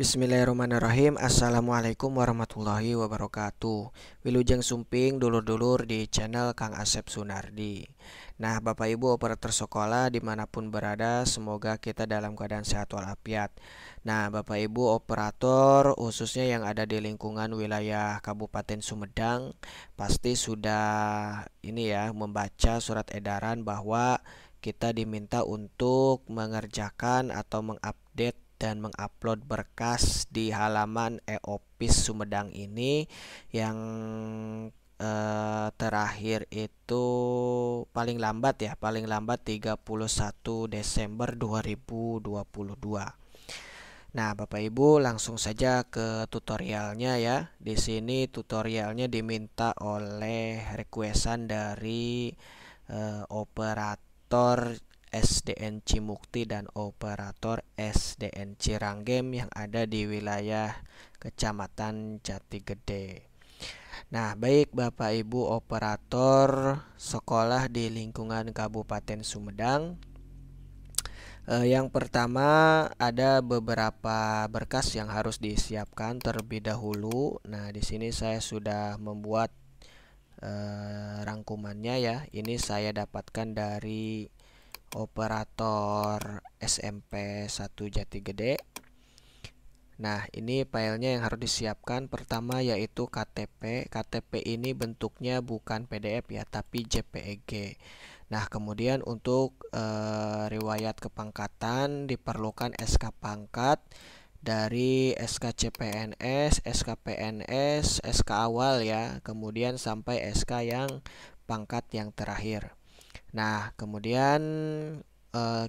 Bismillahirrahmanirrahim. Assalamualaikum warahmatullahi wabarakatuh. Wilujeng sumping dulur-dulur di channel Kang Asep Sunardi. Nah, Bapak Ibu operator sekolah dimanapun berada, semoga kita dalam keadaan sehat walafiat. Nah, Bapak Ibu operator khususnya yang ada di lingkungan wilayah Kabupaten Sumedang pasti sudah membaca surat edaran bahwa kita diminta untuk mengerjakan atau mengupdate dan mengupload berkas di halaman e-office Sumedang ini yang terakhir itu paling lambat 31 Desember 2022. Nah, Bapak Ibu langsung saja ke tutorialnya ya. Di sini tutorialnya diminta oleh requestan dari operator SDN Cimukti dan operator SDN Ciranggem yang ada di wilayah Kecamatan Jatigede. Nah, baik Bapak Ibu operator sekolah di lingkungan Kabupaten Sumedang. Yang pertama ada beberapa berkas yang harus disiapkan terlebih dahulu. Nah, di sini saya sudah membuat rangkumannya ya. Ini saya dapatkan dari operator SMP 1 Jatigede. Nah, ini filenya yang harus disiapkan. Pertama yaitu KTP. KTP ini bentuknya bukan PDF ya, tapi JPEG. Nah, kemudian untuk riwayat kepangkatan diperlukan SK pangkat dari SK CPNS, SK PNS, SK awal ya, kemudian sampai SK yang pangkat yang terakhir. Nah, kemudian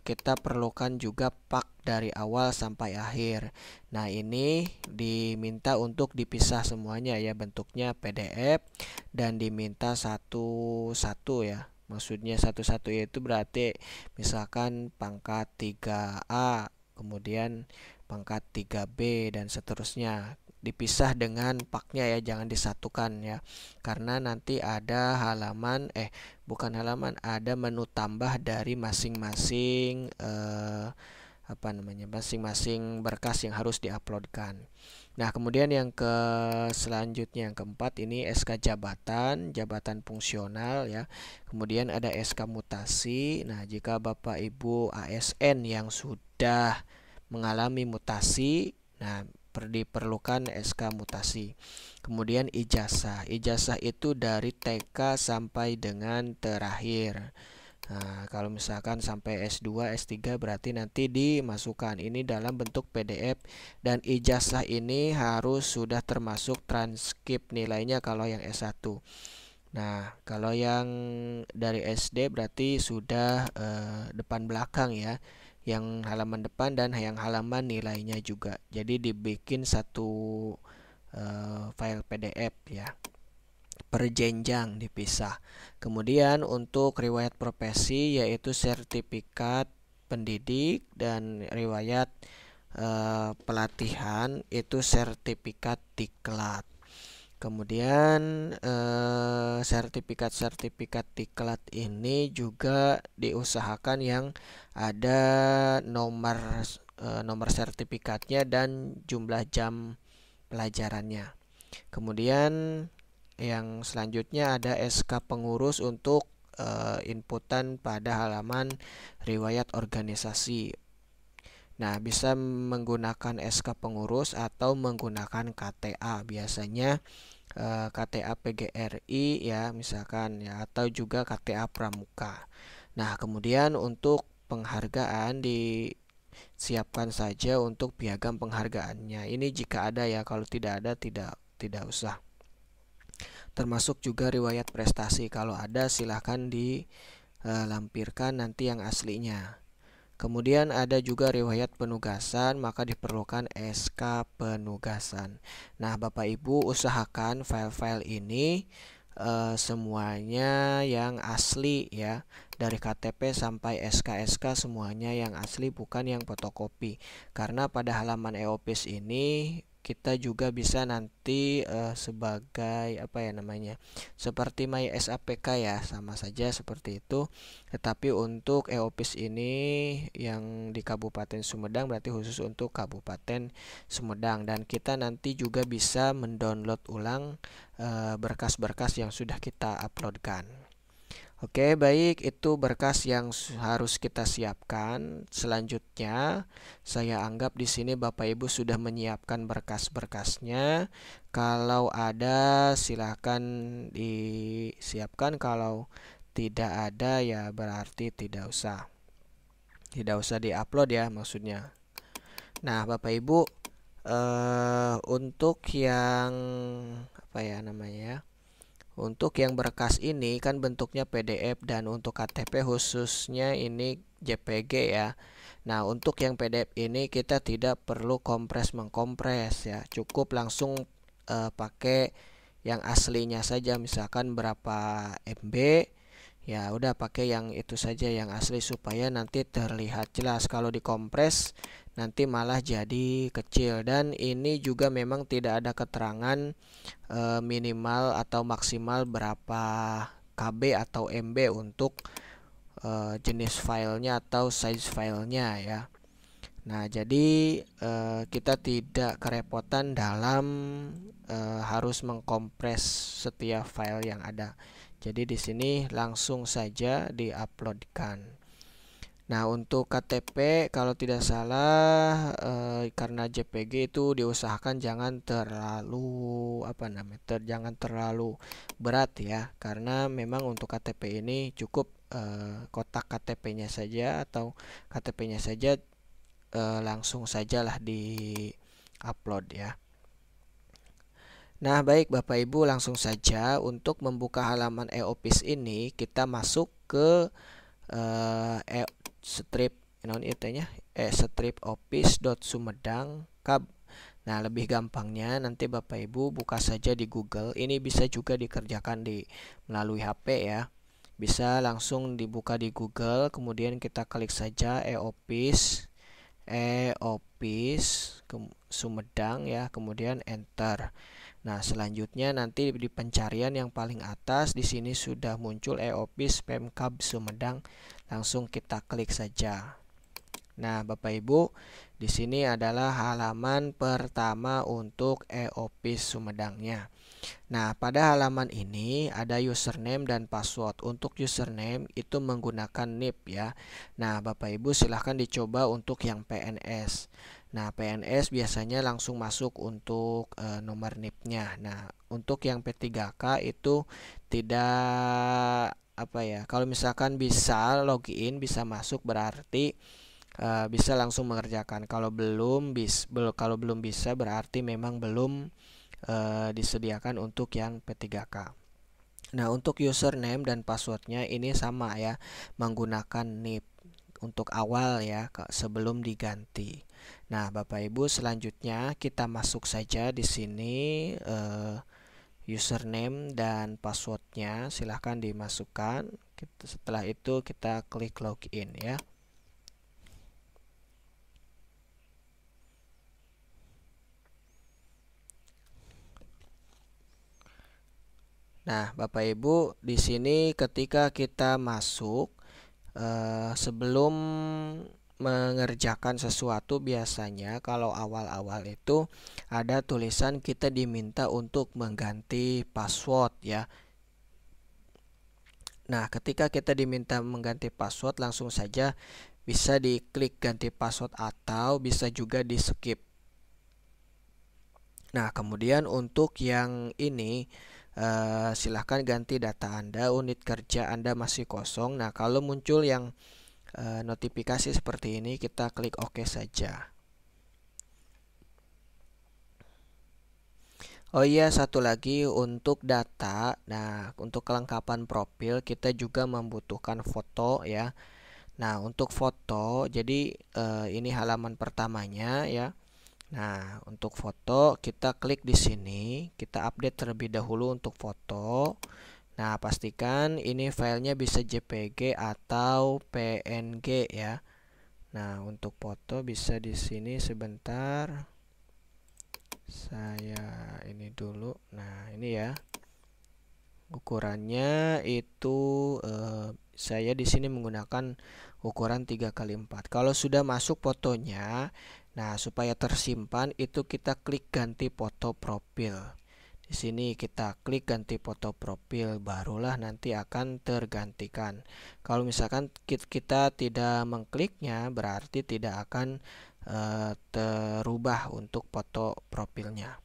kita perlukan juga pak dari awal sampai akhir. Nah, ini diminta untuk dipisah semuanya ya, bentuknya PDF dan diminta satu-satu ya. Maksudnya satu-satu itu berarti misalkan pangkat 3A, kemudian pangkat 3B dan seterusnya. Dipisah dengan paknya ya, jangan disatukan ya, karena nanti ada ada menu tambah dari masing-masing masing-masing berkas yang harus diuploadkan. Nah, kemudian yang selanjutnya yang keempat ini SK jabatan fungsional ya. Kemudian ada SK mutasi. Nah, jika Bapak Ibu ASN yang sudah mengalami mutasi, nah diperlukan SK mutasi. Kemudian ijazah. Ijazah itu dari TK sampai dengan terakhir. Nah, kalau misalkan sampai S2, S3 berarti nanti dimasukkan ini dalam bentuk PDF, dan ijazah ini harus sudah termasuk transkrip nilainya kalau yang S1. Nah, kalau yang dari SD berarti sudah depan belakang ya, yang halaman depan dan yang halaman nilainya juga. Jadi dibikin satu file PDF ya, per jenjang dipisah. Kemudian untuk riwayat profesi yaitu sertifikat pendidik dan riwayat pelatihan itu sertifikat diklat. Kemudian sertifikat diklat ini juga diusahakan yang ada nomor sertifikatnya dan jumlah jam pelajarannya. Kemudian yang selanjutnya ada SK pengurus untuk inputan pada halaman riwayat organisasi. Nah, bisa menggunakan SK pengurus atau menggunakan KTA. Biasanya KTA PGRI ya misalkan ya, atau juga KTA Pramuka. Nah, kemudian untuk penghargaan disiapkan saja untuk piagam penghargaannya. Ini jika ada ya, kalau tidak ada tidak usah. Termasuk juga riwayat prestasi, kalau ada silahkan lampirkan nanti yang aslinya. Kemudian ada juga riwayat penugasan, maka diperlukan SK penugasan. Nah, Bapak Ibu usahakan file-file ini semuanya yang asli ya. Dari KTP sampai SK-SK semuanya yang asli, bukan yang fotokopi. Karena pada halaman e-office ini kita juga bisa nanti sebagai apa ya namanya, seperti My SAPK ya, sama saja seperti itu. Tetapi untuk e-office ini yang di Kabupaten Sumedang berarti khusus untuk Kabupaten Sumedang, dan kita nanti juga bisa mendownload ulang berkas-berkas yang sudah kita uploadkan. Oke, baik, itu berkas yang harus kita siapkan. Selanjutnya, saya anggap di sini Bapak Ibu sudah menyiapkan berkas-berkasnya. Kalau ada, silahkan disiapkan. Kalau tidak ada, ya berarti tidak usah diupload ya maksudnya. Nah, Bapak Ibu, untuk yang apa ya namanya? Untuk yang berkas ini kan bentuknya PDF, dan untuk KTP khususnya ini JPG ya. Nah, untuk yang PDF ini kita tidak perlu mengkompres ya. Cukup langsung pakai yang aslinya saja, misalkan berapa MB. Ya, udah pakai yang itu saja yang asli supaya nanti terlihat jelas. Kalau dikompres nanti malah jadi kecil, dan ini juga memang tidak ada keterangan minimal atau maksimal berapa KB atau MB untuk jenis filenya atau size filenya ya. Nah, jadi kita tidak kerepotan dalam harus mengkompres setiap file yang ada. Jadi di sini langsung saja diuploadkan. Nah, untuk KTP kalau tidak salah karena JPG itu diusahakan jangan terlalu jangan terlalu berat ya, karena memang untuk KTP ini cukup kotak KTP-nya saja atau KTP-nya saja langsung sajalah di-upload ya. Nah, baik Bapak Ibu, langsung saja untuk membuka halaman e-office ini kita masuk ke strip office.sumedang kab. Nah, lebih gampangnya nanti Bapak Ibu buka saja di Google. Ini bisa juga dikerjakan melalui HP ya. Bisa langsung dibuka di Google, kemudian kita klik saja e-office Sumedang ya, kemudian enter. Nah, selanjutnya nanti di pencarian yang paling atas di sini sudah muncul e-office Pemkab Sumedang. Langsung kita klik saja. Nah, Bapak Ibu, di sini adalah halaman pertama untuk e-office Sumedangnya. Nah, pada halaman ini ada username dan password. Untuk username itu menggunakan NIP ya. Nah, Bapak Ibu silahkan dicoba untuk yang PNS. Nah, PNS biasanya langsung masuk untuk nomor NIP-nya. Nah, untuk yang P3K itu tidak kalau misalkan bisa login, bisa masuk, berarti bisa langsung mengerjakan. Kalau belum bisa berarti memang belum disediakan untuk yang P3K. Nah, untuk username dan passwordnya ini sama ya, menggunakan NIP untuk awal ya, sebelum diganti. Nah, Bapak Ibu, selanjutnya kita masuk saja di sini username dan passwordnya silahkan dimasukkan. Setelah itu kita klik login ya. Nah, Bapak Ibu, di sini ketika kita masuk sebelum mengerjakan sesuatu, biasanya kalau awal-awal itu ada tulisan kita diminta untuk mengganti password ya. Nah, ketika kita diminta mengganti password, langsung saja bisa diklik ganti password atau bisa juga di skip. Nah, kemudian untuk yang ini silahkan ganti data Anda, unit kerja Anda masih kosong. Nah, kalau muncul yang notifikasi seperti ini, kita klik OK saja. Oh iya, satu lagi untuk data. Nah, untuk kelengkapan profil kita juga membutuhkan foto ya. Nah, untuk foto, jadi ini halaman pertamanya ya. Nah, untuk foto kita klik di sini, kita update terlebih dahulu untuk foto. Nah, pastikan ini filenya bisa JPG atau PNG ya. Nah, untuk foto bisa di sini sebentar. Saya ini dulu. Nah, ini ya. Ukurannya itu saya di sini menggunakan ukuran 3x4. Kalau sudah masuk fotonya, nah supaya tersimpan itu kita klik ganti foto profil. Di sini kita klik ganti foto profil, barulah nanti akan tergantikan. Kalau misalkan kita tidak mengkliknya, berarti tidak akan terubah untuk foto profilnya.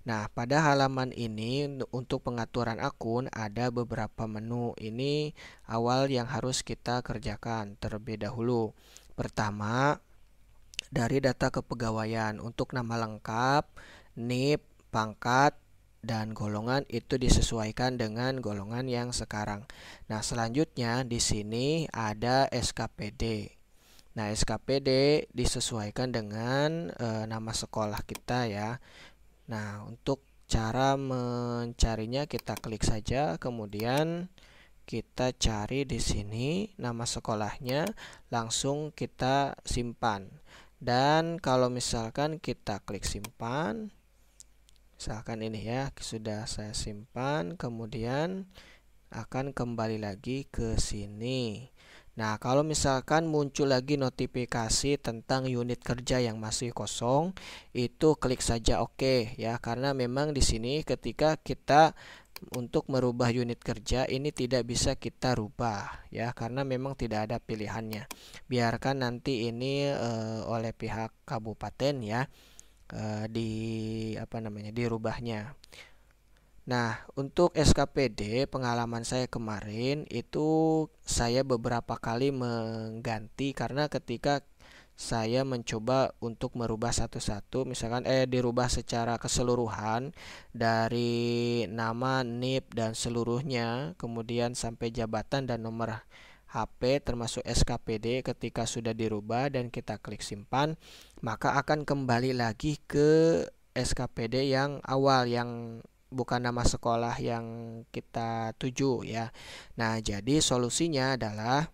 Nah, pada halaman ini untuk pengaturan akun ada beberapa menu. Ini awal yang harus kita kerjakan terlebih dahulu. Pertama, dari data kepegawaian untuk nama lengkap, NIP, pangkat, dan golongan itu disesuaikan dengan golongan yang sekarang. Nah, selanjutnya di sini ada SKPD. Nah, SKPD disesuaikan dengan nama sekolah kita ya. Nah, untuk cara mencarinya kita klik saja, kemudian kita cari di sini nama sekolahnya, langsung kita simpan. Dan kalau misalkan kita klik simpan, misalkan ini ya, sudah saya simpan, kemudian akan kembali lagi ke sini. Nah, kalau misalkan muncul lagi notifikasi tentang unit kerja yang masih kosong, itu klik saja oke ya, karena memang di sini ketika kita untuk merubah unit kerja ini tidak bisa kita rubah ya, karena memang tidak ada pilihannya. Biarkan nanti ini oleh pihak kabupaten ya dirubahnya. Nah, untuk SKPD pengalaman saya kemarin itu saya beberapa kali mengganti karena ketika saya mencoba untuk merubah satu-satu, misalkan dirubah secara keseluruhan dari nama, NIP dan seluruhnya, kemudian sampai jabatan dan nomor HP termasuk SKPD. Ketika sudah dirubah dan kita klik simpan, maka akan kembali lagi ke SKPD yang awal, yang bukan nama sekolah yang kita tuju ya. Nah, jadi solusinya adalah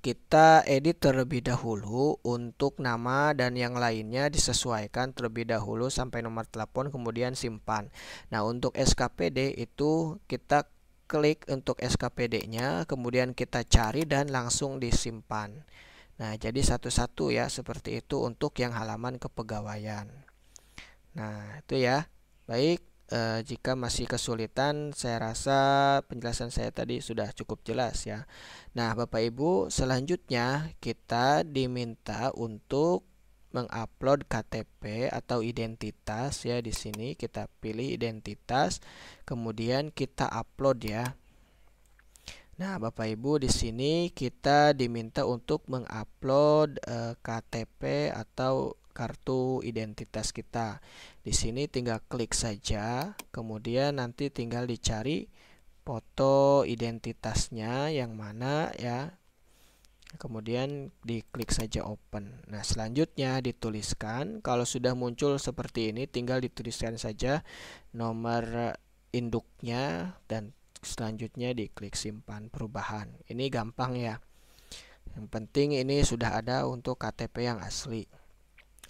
kita edit terlebih dahulu untuk nama dan yang lainnya disesuaikan terlebih dahulu sampai nomor telepon, kemudian simpan. Nah, untuk SKPD itu kita klik untuk SKPD-nya, kemudian kita cari dan langsung disimpan. Nah, jadi satu-satu ya, seperti itu untuk yang halaman kepegawaian. Nah, itu ya. Baik, jika masih kesulitan, saya rasa penjelasan saya tadi sudah cukup jelas ya. Nah, Bapak Ibu, selanjutnya kita diminta untuk mengupload KTP atau identitas ya. Di sini kita pilih identitas, kemudian kita upload ya. Nah, Bapak Ibu, di sini kita diminta untuk mengupload KTP atau kartu identitas kita. Di sini tinggal klik saja, kemudian nanti tinggal dicari foto identitasnya yang mana ya. Kemudian diklik saja open. Nah, selanjutnya dituliskan, kalau sudah muncul seperti ini tinggal dituliskan saja nomor induknya dan selanjutnya diklik simpan perubahan. Ini gampang ya. Yang penting ini sudah ada untuk KTP yang asli.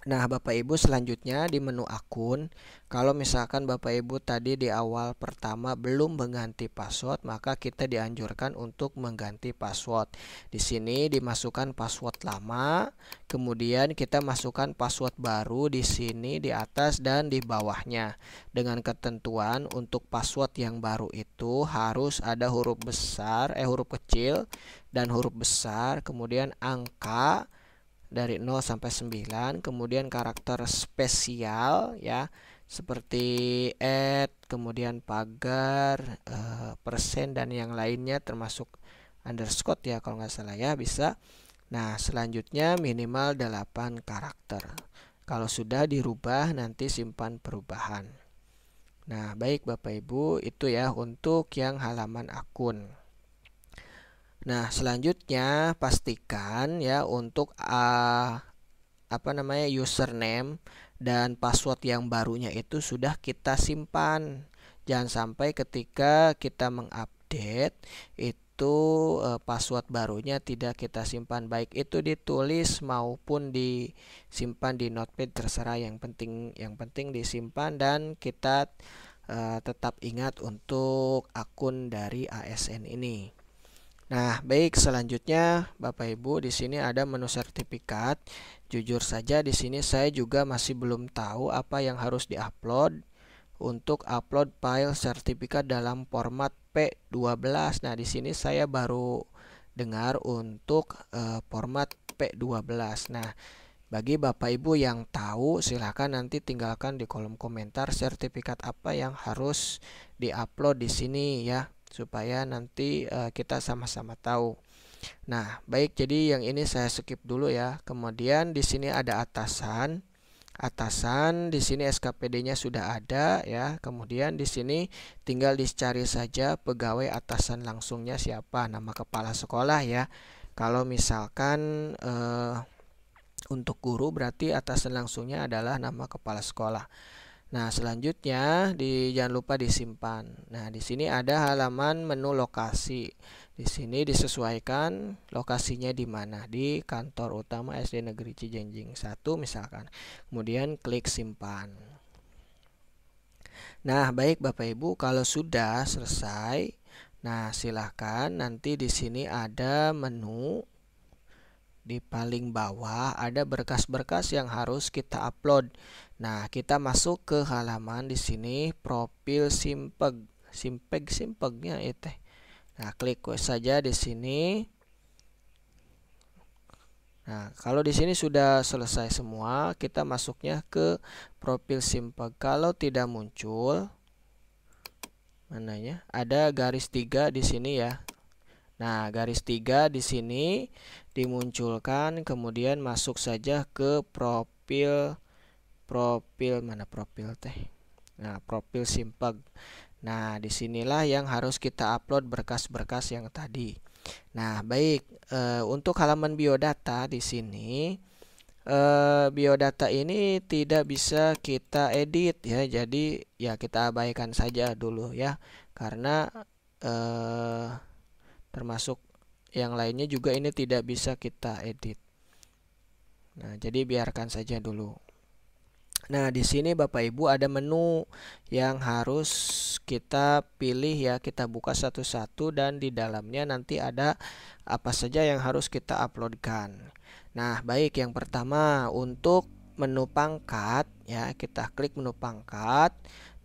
Nah, Bapak Ibu, selanjutnya di menu akun, kalau misalkan Bapak Ibu tadi di awal pertama belum mengganti password, maka kita dianjurkan untuk mengganti password. Di sini dimasukkan password lama, kemudian kita masukkan password baru di sini di atas dan di bawahnya. Dengan ketentuan untuk password yang baru itu harus ada huruf besar, huruf kecil dan huruf besar, kemudian angka dari 0 sampai 9, kemudian karakter spesial ya, seperti kemudian pagar, persen dan yang lainnya termasuk underscore ya kalau nggak salah ya, bisa. Nah, selanjutnya minimal 8 karakter. Kalau sudah dirubah nanti simpan perubahan. Nah, baik Bapak Ibu, itu ya untuk yang halaman akun. Nah, selanjutnya pastikan ya untuk username dan password yang barunya itu sudah kita simpan. Jangan sampai ketika kita mengupdate itu password barunya tidak kita simpan, baik itu ditulis maupun disimpan di notepad, terserah, yang penting disimpan dan kita tetap ingat untuk akun dari ASN ini. Nah, baik, selanjutnya Bapak Ibu, di sini ada menu sertifikat. Jujur saja di sini saya juga masih belum tahu apa yang harus diupload. Untuk upload file sertifikat dalam format P12. Nah, di sini saya baru dengar untuk format P12. Nah, bagi Bapak Ibu yang tahu, silakan nanti tinggalkan di kolom komentar sertifikat apa yang harus diupload di sini ya, supaya nanti kita sama-sama tahu. Nah, baik, jadi yang ini saya skip dulu ya. Kemudian di sini ada atasan. Atasan di sini SKPD-nya sudah ada ya. Kemudian di sini tinggal dicari saja pegawai atasan langsungnya siapa, nama kepala sekolah ya. Kalau misalkan untuk guru berarti atasan langsungnya adalah nama kepala sekolah. Nah, selanjutnya jangan lupa disimpan. Nah, di sini ada halaman menu lokasi. Di sini disesuaikan lokasinya di mana, di kantor utama SD Negeri Cijenjing 1 misalkan. Kemudian klik simpan. Nah, baik Bapak Ibu, kalau sudah selesai, nah silahkan nanti di sini ada menu. Di paling bawah ada berkas-berkas yang harus kita upload. Nah, kita masuk ke halaman di sini profil simpegnya itu. Nah, klik saja di sini. Nah, kalau di sini sudah selesai semua, kita masuknya ke profil simpeg. Kalau tidak muncul, mananya? Ada garis 3 di sini ya. Nah, garis 3 di sini dimunculkan, kemudian masuk saja ke profil mana profil teh. Nah, profil simpeg. Nah, disinilah yang harus kita upload berkas-berkas yang tadi. Nah, baik, untuk halaman biodata di sini biodata ini tidak bisa kita edit ya. Jadi ya kita abaikan saja dulu ya, karena termasuk yang lainnya juga ini tidak bisa kita edit. Nah, jadi biarkan saja dulu. Nah, di sini Bapak Ibu ada menu yang harus kita pilih ya. Kita buka satu-satu dan di dalamnya nanti ada apa saja yang harus kita uploadkan. Nah, baik, yang pertama untuk menu pangkat ya, kita klik menu pangkat.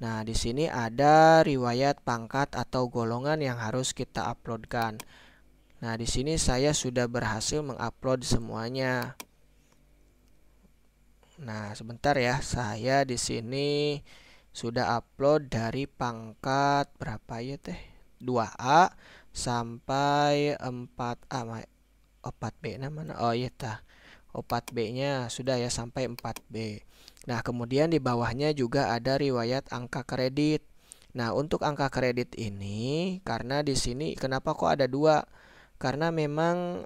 Nah, di sini ada riwayat pangkat atau golongan yang harus kita uploadkan. Nah, di sini saya sudah berhasil mengupload semuanya. Nah, sebentar ya, saya di sini sudah upload dari pangkat berapa ya teh? 2A sampai 4A, 4B mana? Oh iya tah. 4B-nya sudah ya sampai 4B. Nah, kemudian di bawahnya juga ada riwayat angka kredit. Nah, untuk angka kredit ini karena di sini kenapa kok ada 2? Karena memang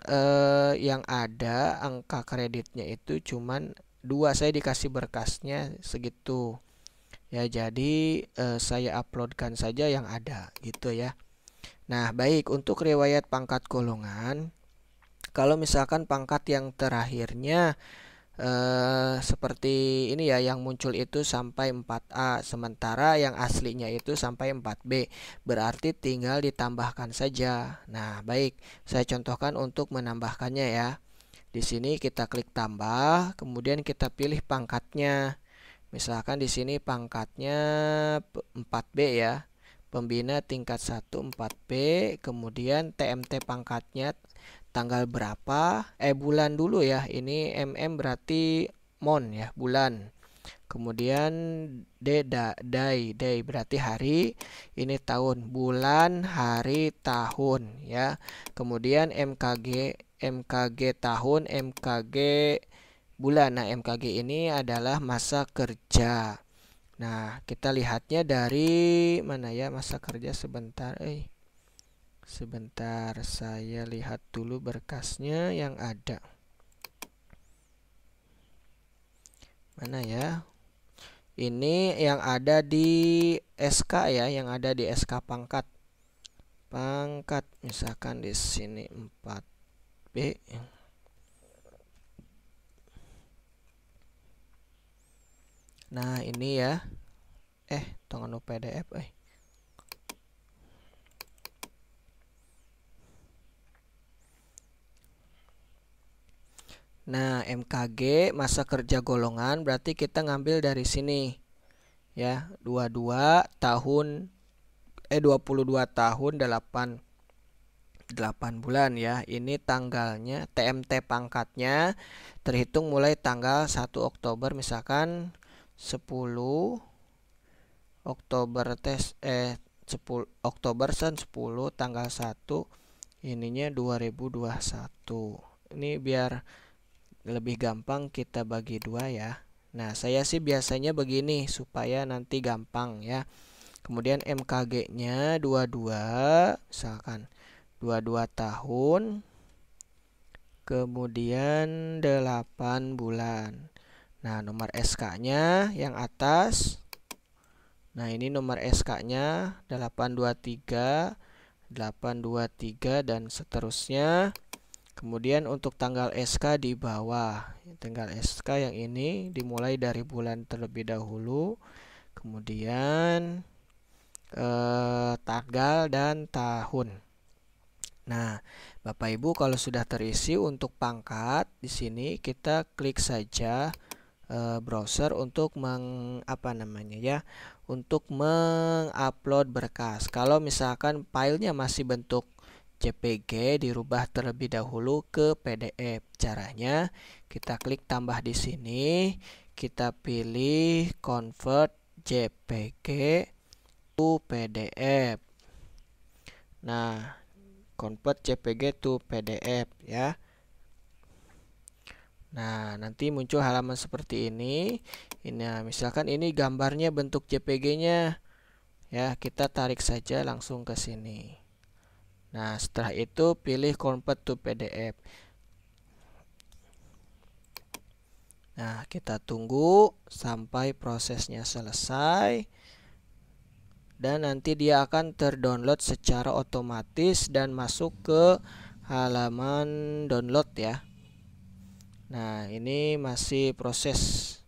yang ada angka kreditnya itu cuman 2, saya dikasih berkasnya segitu ya, jadi saya uploadkan saja yang ada gitu ya. Nah, baik, untuk riwayat pangkat golongan, kalau misalkan pangkat yang terakhirnya seperti ini ya, yang muncul itu sampai 4A, sementara yang aslinya itu sampai 4B, berarti tinggal ditambahkan saja. Nah, baik, saya contohkan untuk menambahkannya ya. Di sini kita klik tambah, kemudian kita pilih pangkatnya. Misalkan di sini pangkatnya 4B ya. Pembina tingkat 1 4B, kemudian TMT pangkatnya tanggal berapa? Bulan dulu ya. Ini berarti mon ya, bulan. Kemudian day berarti hari, ini tahun, bulan, hari, tahun ya. Kemudian MKG tahun, MKG bulan. Nah, MKG ini adalah masa kerja. Nah, kita lihatnya dari mana ya masa kerja sebentar. Sebentar, saya lihat dulu berkasnya yang ada. Mana ya? Ini yang ada di SK ya, yang ada di SK pangkat. Pangkat misalkan di sini 4B. Nah, ini ya. Tunggu PDF Nah, MKG masa kerja golongan berarti kita ngambil dari sini. Ya, 22 tahun 22 tahun 8 bulan ya. Ini tanggalnya, TMT pangkatnya terhitung mulai tanggal 1 Oktober misalkan 10 Oktober 10 Oktober 10 tanggal 1 ininya 2021. Ini biar lebih gampang kita bagi 2 ya. Nah, saya sih biasanya begini supaya nanti gampang ya. Kemudian MKG-nya 22, misalkan 22 tahun, kemudian 8 bulan. Nah, nomor SK-nya yang atas. Nah, ini nomor SK-nya 823, 823 dan seterusnya. Kemudian untuk tanggal SK di bawah. Tanggal SK yang ini dimulai dari bulan terlebih dahulu. Kemudian tanggal dan tahun. Nah, Bapak Ibu kalau sudah terisi untuk pangkat di sini kita klik saja browser untuk untuk mengupload berkas. Kalau misalkan filenya masih bentuk JPG dirubah terlebih dahulu ke PDF. Caranya kita klik tambah di sini, kita pilih convert JPG to PDF. Nah, convert JPG to PDF ya. Nah, nanti muncul halaman seperti ini. Ini misalkan ini gambarnya bentuk JPG-nya. Ya, kita tarik saja langsung ke sini. Nah, setelah itu pilih convert to PDF. Nah, kita tunggu sampai prosesnya selesai. Dan nanti dia akan terdownload secara otomatis dan masuk ke halaman download ya. Nah, ini masih proses.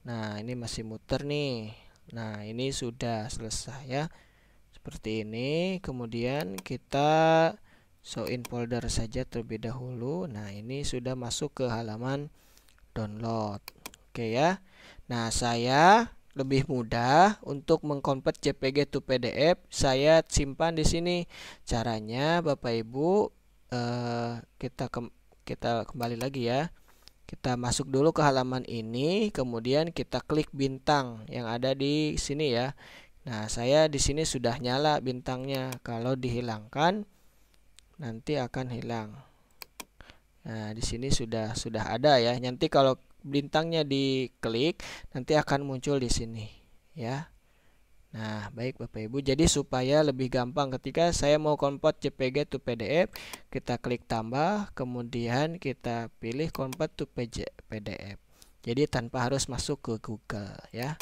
Nah, ini masih muter nih. Nah, ini sudah selesai ya. Seperti ini, kemudian kita show in folder saja terlebih dahulu. Nah, ini sudah masuk ke halaman download. Oke ya. Nah, saya lebih mudah untuk mengkonvert JPG to PDF. Saya simpan di sini. Caranya, Bapak Ibu, kita kembali lagi ya. Kita masuk dulu ke halaman ini, kemudian kita klik bintang yang ada di sini ya. Nah, saya di sini sudah nyala bintangnya. Kalau dihilangkan nanti akan hilang. Nah, di sini sudah ada ya. Nanti kalau bintangnya diklik nanti akan muncul di sini ya. Nah, baik Bapak Ibu. Jadi supaya lebih gampang ketika saya mau convert JPG to PDF, kita klik tambah, kemudian kita pilih convert to PDF. Jadi tanpa harus masuk ke Google ya.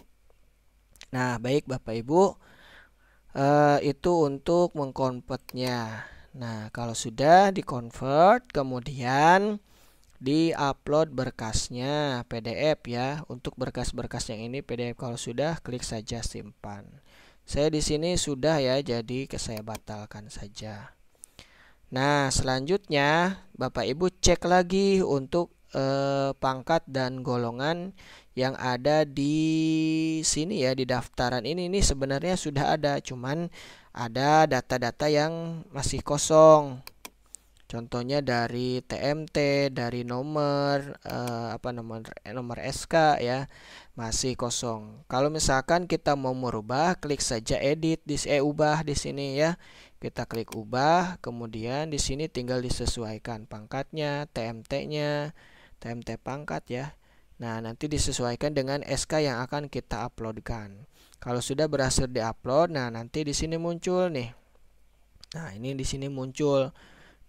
Nah, baik Bapak Ibu, itu untuk mengkonvertnya. Nah, kalau sudah di-convert, kemudian di-upload berkasnya PDF ya. Untuk berkas-berkas yang ini PDF. Kalau sudah, klik saja simpan. Saya di sini sudah ya, jadi saya batalkan saja. Nah, selanjutnya Bapak Ibu cek lagi untuk pangkat dan golongan yang ada di sini ya, di daftaran ini sebenarnya sudah ada, cuman ada data-data yang masih kosong. Contohnya dari TMT, dari nomor nomor SK ya, masih kosong. Kalau misalkan kita mau merubah, klik saja edit ubah di sini ya. Kita klik ubah, kemudian di sini tinggal disesuaikan pangkatnya, TMT-nya, TMT pangkat ya. Nah, nanti disesuaikan dengan SK yang akan kita uploadkan. Kalau sudah berhasil diupload, nah nanti di sini muncul nih. Nah, ini di sini muncul.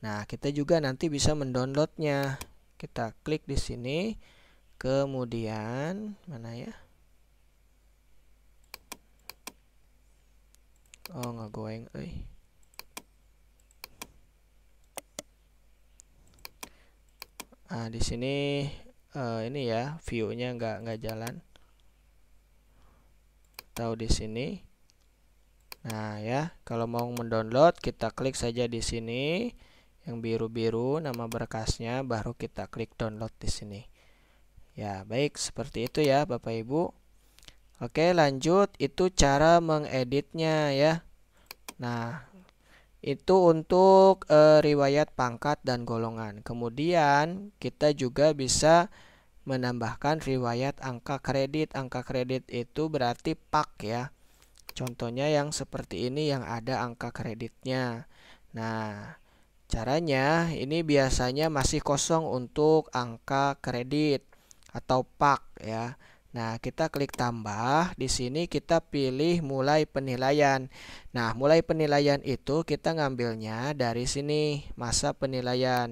Nah, kita juga nanti bisa mendownloadnya. Kita klik di sini. Kemudian mana ya? Oh, ngegoeng euy. Nah, di sini ini ya, view-nya nggak jalan. Tahu di sini. Nah, ya, kalau mau mendownload kita klik saja di sini yang biru-biru nama berkasnya, baru kita klik download di sini. Ya, baik, seperti itu ya Bapak Ibu. Oke, lanjut, itu cara mengeditnya ya. Nah, itu untuk riwayat pangkat dan golongan. Kemudian kita juga bisa menambahkan riwayat angka kredit. Angka kredit itu berarti pak ya. Contohnya yang seperti ini yang ada angka kreditnya. Nah, caranya ini biasanya masih kosong untuk angka kredit atau pak ya. Nah, kita klik tambah. Di sini kita pilih mulai penilaian. Nah, mulai penilaian itu kita ngambilnya dari sini, masa penilaian.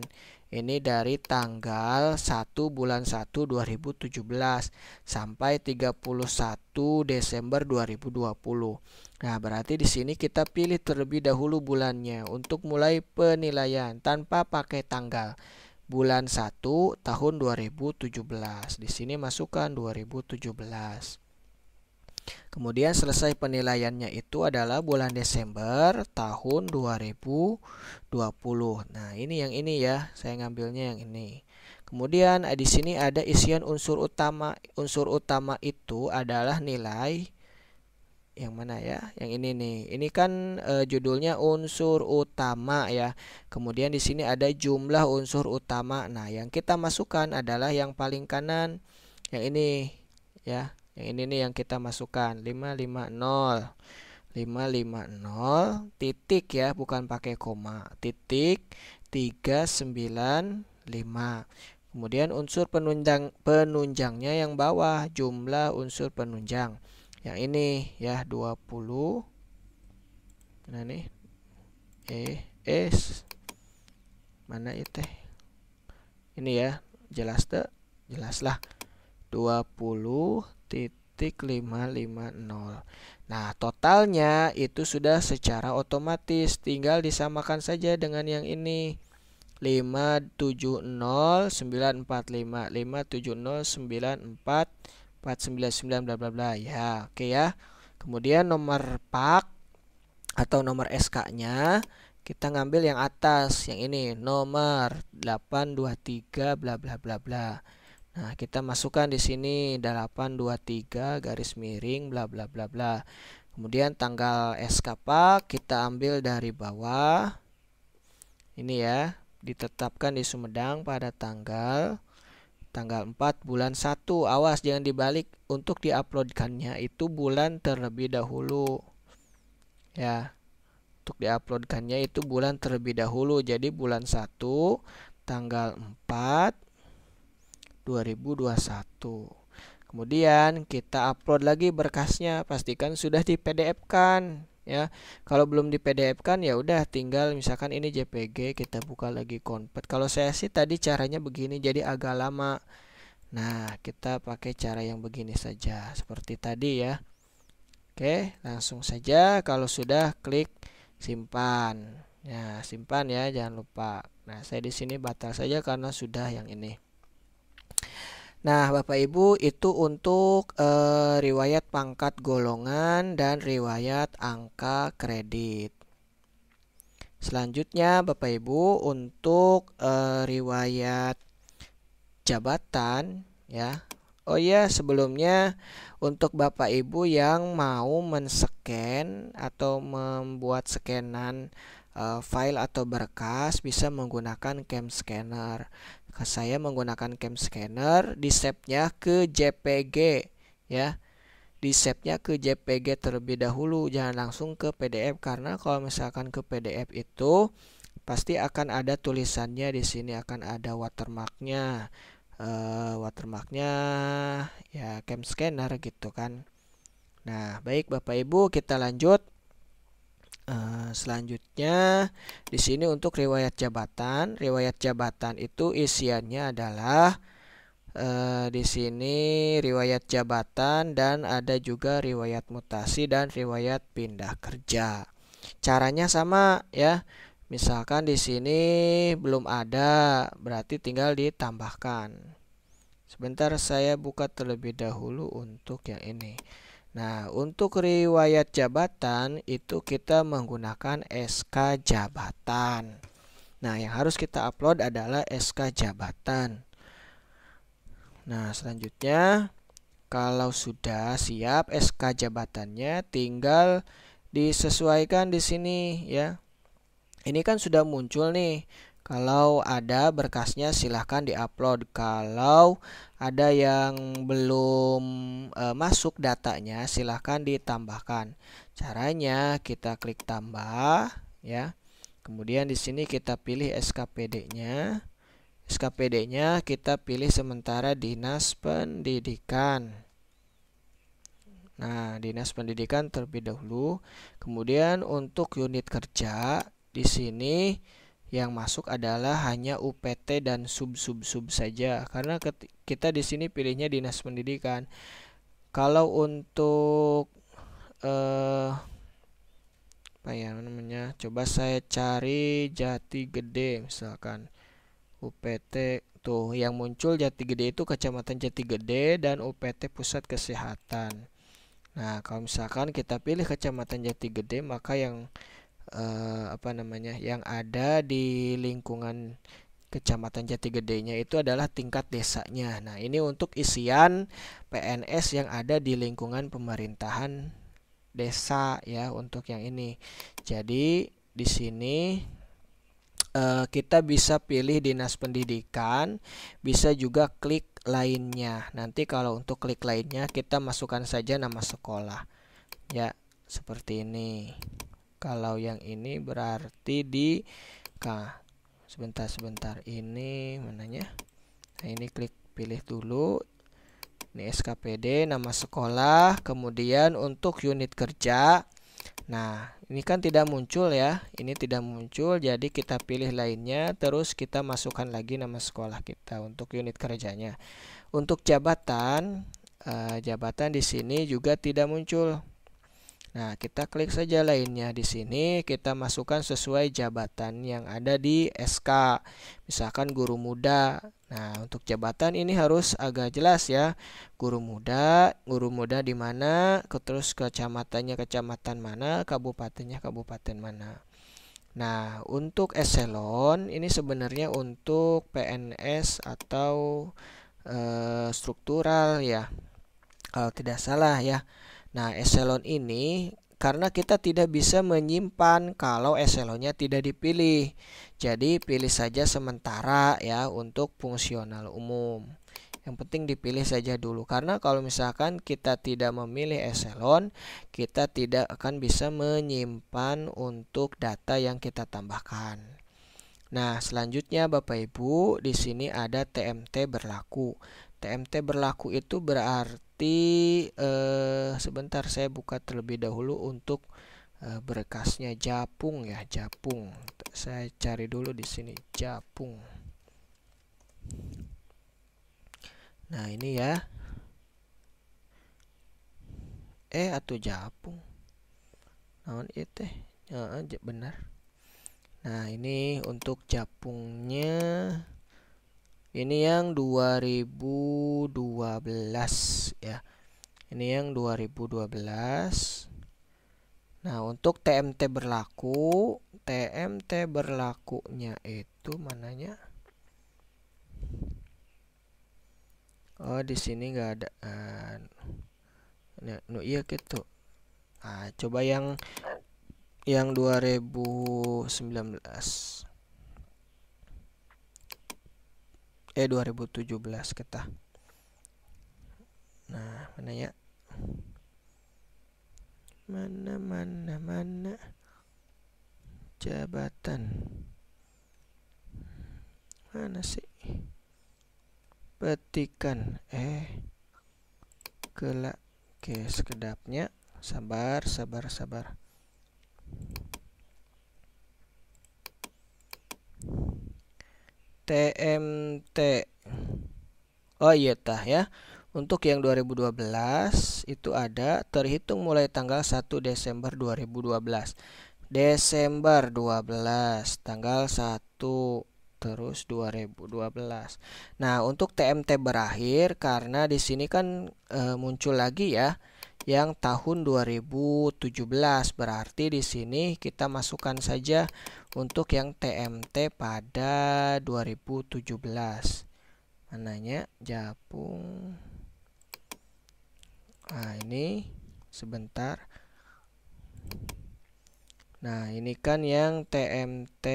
Ini dari tanggal 1 bulan 1 2017 sampai 31 Desember 2020. Nah, berarti di sini kita pilih terlebih dahulu bulannya untuk mulai penilaian tanpa pakai tanggal. Bulan 1 tahun 2017. Di sini masukkan 2017. Kemudian selesai penilaiannya itu adalah bulan Desember tahun 2020. Nah, ini yang ini ya. Saya ngambilnya yang ini. Kemudian di sini ada isian unsur utama. Unsur utama itu adalah nilai yang mana ya? Yang ini nih. Ini kan judulnya unsur utama ya. Kemudian di sini ada jumlah unsur utama. Nah, yang kita masukkan adalah yang paling kanan. Yang ini ya. Yang ini nih yang kita masukkan 550. 550 titik ya, bukan pakai koma. Titik 395. Kemudian unsur penunjangnya yang bawah, jumlah unsur penunjang. Yang ini ya 20. Mana nih? S. Mana itu? Ini ya, jelas tuh? Jelaslah. 20.550. Nah, totalnya itu sudah secara otomatis, tinggal disamakan saja dengan yang ini. 570.945, 570.94499 bla bla bla ya. Oke ya. Kemudian nomor pak atau nomor SK-nya kita ngambil yang atas, yang ini nomor 823 bla bla bla bla. Nah, kita masukkan di sini 823 garis miring bla bla bla bla. Kemudian tanggal SK pak kita ambil dari bawah. Ini ya, ditetapkan di Sumedang pada tanggal 4 bulan 1. Awas jangan dibalik, untuk diuploadkannya itu bulan terlebih dahulu. Ya. Untuk diuploadkannya itu bulan terlebih dahulu. Jadi bulan 1 tanggal 4 2021. Kemudian kita upload lagi berkasnya, pastikan sudah di PDF-kan ya. Kalau belum di PDF-kan ya udah tinggal misalkan ini JPG, kita buka lagi Convert. Kalau saya sih tadi caranya begini jadi agak lama. Nah, kita pakai cara yang begini saja seperti tadi ya. Oke, langsung saja kalau sudah klik simpan. Ya, simpan ya, jangan lupa. Nah, saya di sini batal saja karena sudah yang ini. Nah, Bapak Ibu, itu untuk riwayat pangkat golongan dan riwayat angka kredit. Selanjutnya, Bapak Ibu, untuk riwayat jabatan ya. Oh iya, sebelumnya untuk Bapak Ibu yang mau men-scan atau membuat scanan file atau berkas bisa menggunakan cam scanner. Saya menggunakan cam scanner, di save-nya ke JPG ya. Di save-nya ke JPG terlebih dahulu, jangan langsung ke PDF karena kalau misalkan ke PDF itu pasti akan ada tulisannya di sini, akan ada watermark-nya. watermarknya ya cam scanner gitu kan. Nah, baik Bapak Ibu, kita lanjut. Selanjutnya di sini untuk riwayat jabatan. Riwayat jabatan itu isiannya adalah di sini riwayat jabatan dan ada juga riwayat mutasi dan riwayat pindah kerja. Caranya sama ya. Misalkan di sini belum ada, berarti tinggal ditambahkan. Sebentar saya buka terlebih dahulu untuk yang ini. Nah, untuk riwayat jabatan itu kita menggunakan SK jabatan. Nah, yang harus kita upload adalah SK jabatan. Nah, selanjutnya kalau sudah siap SK jabatannya tinggal disesuaikan di sini ya. Ini kan sudah muncul nih. Kalau ada berkasnya silahkan diupload. Kalau ada yang belum masuk datanya silahkan ditambahkan. Caranya kita klik tambah ya. Kemudian di sini kita pilih SKPD-nya. SKPD-nya kita pilih sementara Dinas Pendidikan. Nah, Dinas Pendidikan terlebih dahulu. Kemudian untuk unit kerja di sini yang masuk adalah hanya UPT dan sub saja karena kita di sini pilihnya Dinas Pendidikan. Kalau untuk apa ya namanya? Coba saya cari Jati Gede misalkan. UPT tuh yang muncul Jati Gede itu Kecamatan Jati Gede dan UPT Pusat Kesehatan. Nah, kalau misalkan kita pilih Kecamatan Jati Gede maka yang yang ada di lingkungan Kecamatan Jatigedenya itu adalah tingkat desanya. Nah, ini untuk isian PNS yang ada di lingkungan pemerintahan desa ya untuk yang ini. Jadi di sini kita bisa pilih Dinas Pendidikan, bisa juga klik lainnya. Nanti kalau untuk klik lainnya kita masukkan saja nama sekolah. Ya, seperti ini. Kalau yang ini berarti di sebentar ini mananya. Nah, ini klik pilih dulu. Ini SKPD, nama sekolah, kemudian untuk unit kerja. Nah, ini kan tidak muncul ya. Ini tidak muncul, jadi kita pilih lainnya terus kita masukkan lagi nama sekolah kita untuk unit kerjanya. Untuk jabatan, jabatan di sini juga tidak muncul. Nah, kita klik saja lainnya di sini, kita masukkan sesuai jabatan yang ada di SK. Misalkan guru muda. Nah, untuk jabatan ini harus agak jelas ya. Guru muda di mana, terus kecamatannya kecamatan mana, kabupatennya kabupaten mana. Nah, untuk eselon ini sebenarnya untuk PNS atau struktural ya. Kalau tidak salah ya. Nah, eselon ini karena kita tidak bisa menyimpan kalau eselonnya tidak dipilih. Jadi pilih saja sementara ya untuk fungsional umum. Yang penting dipilih saja dulu karena kalau misalkan kita tidak memilih eselon, kita tidak akan bisa menyimpan untuk data yang kita tambahkan. Nah, selanjutnya Bapak Ibu, di sini ada TMT berlaku. TMT berlaku itu berarti sebentar saya buka terlebih dahulu untuk berkasnya Japung ya, Japung. Saya cari dulu di sini Japung. Nah, ini ya. Atau Japung. Naon itu? Benar. Nah, ini untuk Japungnya. Ini yang 2012 ya. Ini yang 2012. Nah, untuk TMT berlakunya itu mananya? Oh, di sini nggak ada. Iya gitu. Coba yang 2019. 2017 kita. Nah, mana ya? Mana jabatan. Mana sih? ketikan oke, sekedapnya, sabar. TMT. Oh iya tah ya. Untuk yang 2012 itu ada terhitung mulai tanggal 1 Desember 2012. Desember 12 tanggal 1 terus 2012. Nah, untuk TMT berakhir karena di sini kan muncul lagi ya yang tahun 2017. Berarti di sini kita masukkan saja untuk yang TMT pada 2017. Mananya Japung. Nah, ini sebentar. Nah, ini kan yang TMT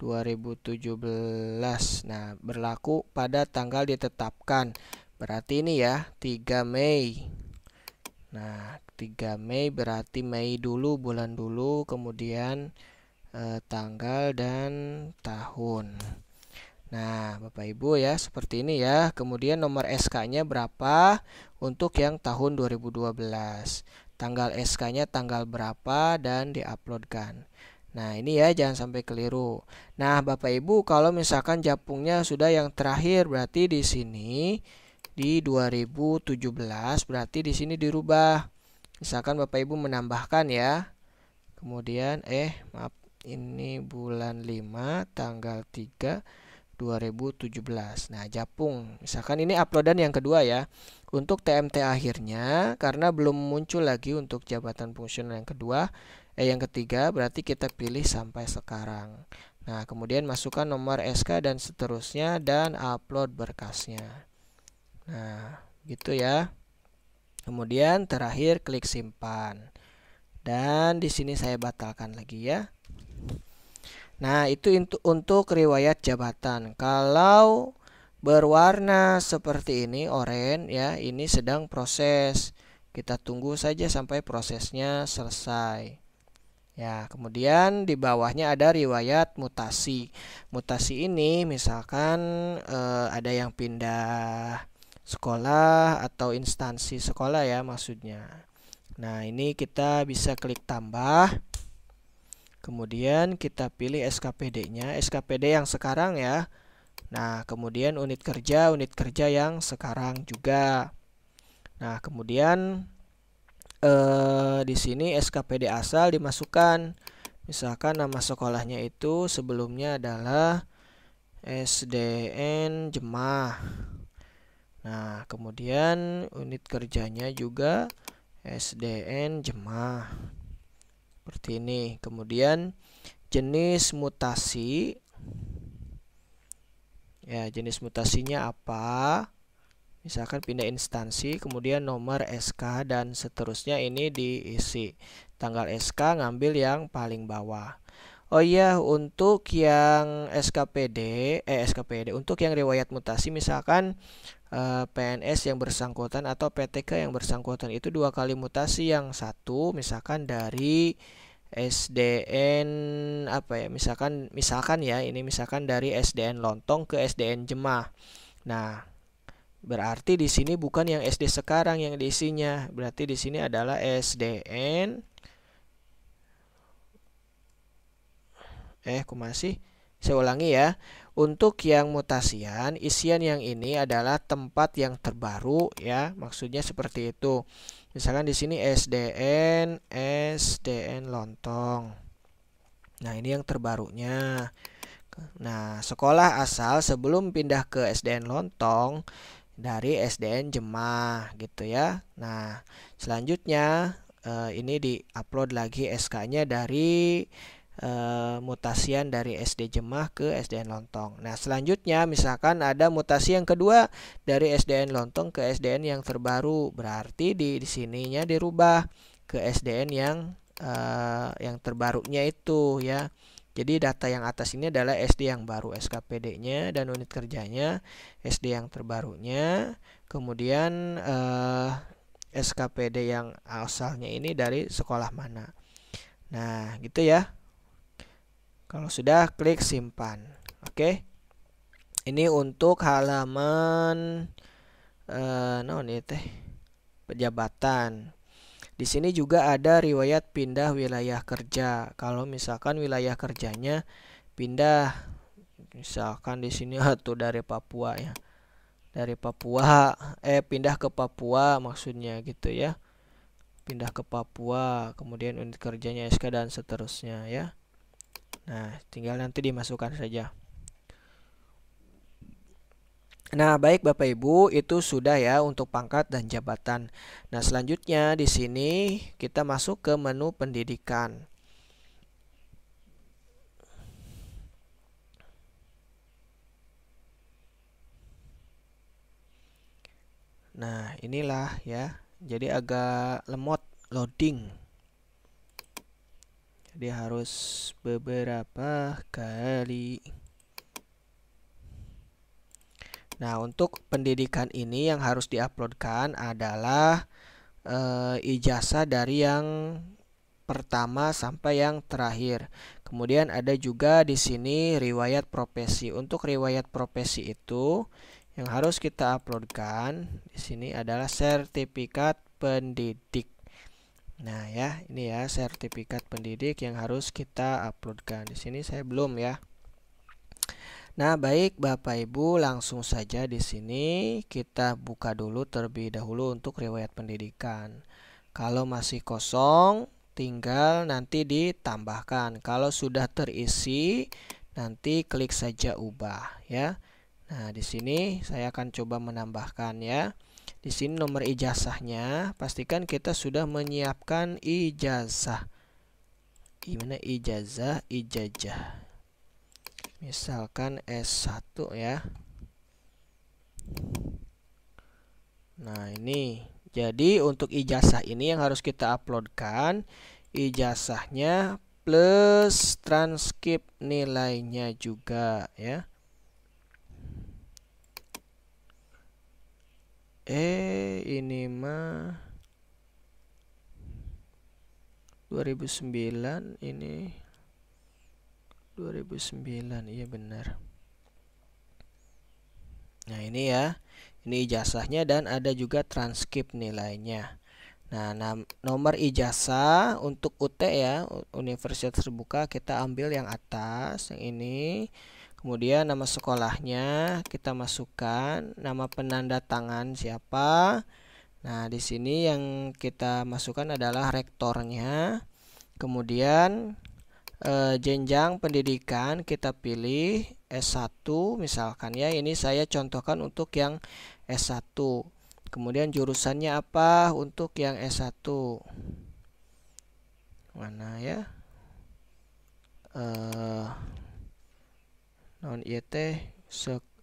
2017. Nah, berlaku pada tanggal ditetapkan. Berarti ini ya, 3 Mei. Nah, 3 Mei berarti Mei dulu, bulan dulu, kemudian tanggal dan tahun. Nah, Bapak Ibu ya, seperti ini ya. Kemudian nomor SK-nya berapa untuk yang tahun 2012. Tanggal SK-nya tanggal berapa dan diuploadkan. Nah, ini ya, jangan sampai keliru. Nah, Bapak Ibu, kalau misalkan Japungnya sudah yang terakhir, berarti di sini di 2017, berarti di sini dirubah. Misalkan Bapak Ibu menambahkan ya. Kemudian maaf, ini bulan 5 tanggal 3 2017. Nah, Japung. Misalkan ini uploadan yang kedua ya. Untuk TMT akhirnya karena belum muncul lagi untuk jabatan fungsional yang kedua, yang ketiga berarti kita pilih sampai sekarang. Nah, kemudian masukkan nomor SK dan seterusnya dan upload berkasnya. Nah, gitu ya. Kemudian terakhir klik simpan. Dan di sini saya batalkan lagi ya. Nah, itu untuk riwayat jabatan. Kalau berwarna seperti ini, oranye ya, ini sedang proses. Kita tunggu saja sampai prosesnya selesai. Ya, kemudian di bawahnya ada riwayat mutasi. Mutasi ini misalkan ada yang pindah sekolah atau instansi sekolah ya maksudnya. Nah, ini kita bisa klik tambah. Kemudian kita pilih SKPD-nya, SKPD yang sekarang ya. Nah, kemudian unit kerja yang sekarang juga. Nah, kemudian di sini SKPD asal dimasukkan. Misalkan nama sekolahnya itu sebelumnya adalah SDN Jemah. Nah, kemudian unit kerjanya juga SDN Jemah. Seperti ini. Kemudian jenis mutasi. Ya, jenis mutasinya apa? Misalkan pindah instansi, kemudian nomor SK dan seterusnya ini diisi. Tanggal SK ngambil yang paling bawah. Oh iya, untuk yang SKPD, untuk yang riwayat mutasi misalkan PNS yang bersangkutan atau PTK yang bersangkutan itu 2 kali mutasi, yang satu misalkan dari SDN apa ya, misalkan ya, ini misalkan dari SDN Lontong ke SDN Jemah. Nah, berarti di sini bukan yang SD sekarang yang diisinya. Berarti di sini adalah SDN saya ulangi ya. Untuk yang mutasian, isian yang ini adalah tempat yang terbaru ya. Maksudnya seperti itu. Misalkan di sini SDN Lontong. Nah, ini yang terbarunya. Nah, sekolah asal sebelum pindah ke SDN Lontong dari SDN Jemah gitu ya. Nah, selanjutnya ini di-upload lagi SK-nya dari mutasian dari SD Jemah ke SDN Lontong. Nah, selanjutnya misalkan ada mutasi yang kedua dari SDN Lontong ke SDN yang terbaru, berarti di sininya dirubah ke SDN yang terbarunya itu ya. Jadi data yang atas ini adalah SD yang baru, SKPD-nya dan unit kerjanya SD yang terbarunya. Kemudian SKPD yang asalnya ini dari sekolah mana. Nah, gitu ya. Kalau sudah, klik simpan. Oke. Ini untuk halaman non ya teh pejabatan. Di sini juga ada riwayat pindah wilayah kerja. Kalau misalkan wilayah kerjanya pindah, misalkan di sini atau dari Papua ya. Dari Papua pindah ke Papua maksudnya gitu ya. Pindah ke Papua, kemudian unit kerjanya SK dan seterusnya ya. Nah, tinggal nanti dimasukkan saja. Nah, baik Bapak Ibu, itu sudah ya untuk pangkat dan jabatan. Nah, selanjutnya di sini kita masuk ke menu pendidikan. Nah, inilah ya. Jadi agak lemot loading. Jadi harus beberapa kali. Nah, untuk pendidikan ini yang harus diuploadkan adalah ijazah dari yang pertama sampai yang terakhir. Kemudian ada juga di sini riwayat profesi. Untuk riwayat profesi itu yang harus kita uploadkan di sini adalah sertifikat pendidik. Nah, ya, ini ya sertifikat pendidik yang harus kita uploadkan. Di sini saya belum ya. Nah, baik Bapak Ibu, langsung saja di sini kita buka dulu terlebih dahulu untuk riwayat pendidikan. Kalau masih kosong, tinggal nanti ditambahkan. Kalau sudah terisi, nanti klik saja ubah ya. Nah, di sini saya akan coba menambahkan ya. Di sini nomor ijazahnya, pastikan kita sudah menyiapkan ijazah. Gimana ijazah? Ijazah. Misalkan S1 ya. Nah, ini. Jadi untuk ijazah ini yang harus kita uploadkan ijazahnya plus transkrip nilainya juga ya. Ini mah 2009, ini 2009, iya benar. Nah, ini ya. Ini ijazahnya dan ada juga transkrip nilainya. Nah, nomor ijazah untuk UT ya, Universitas Terbuka, kita ambil yang atas, yang ini. Kemudian nama sekolahnya kita masukkan, nama penanda tangan siapa. Nah, di sini yang kita masukkan adalah rektornya. Kemudian jenjang pendidikan kita pilih S1 misalkan ya. Ini saya contohkan untuk yang S1. Kemudian jurusannya apa untuk yang S1? Mana ya? Non IET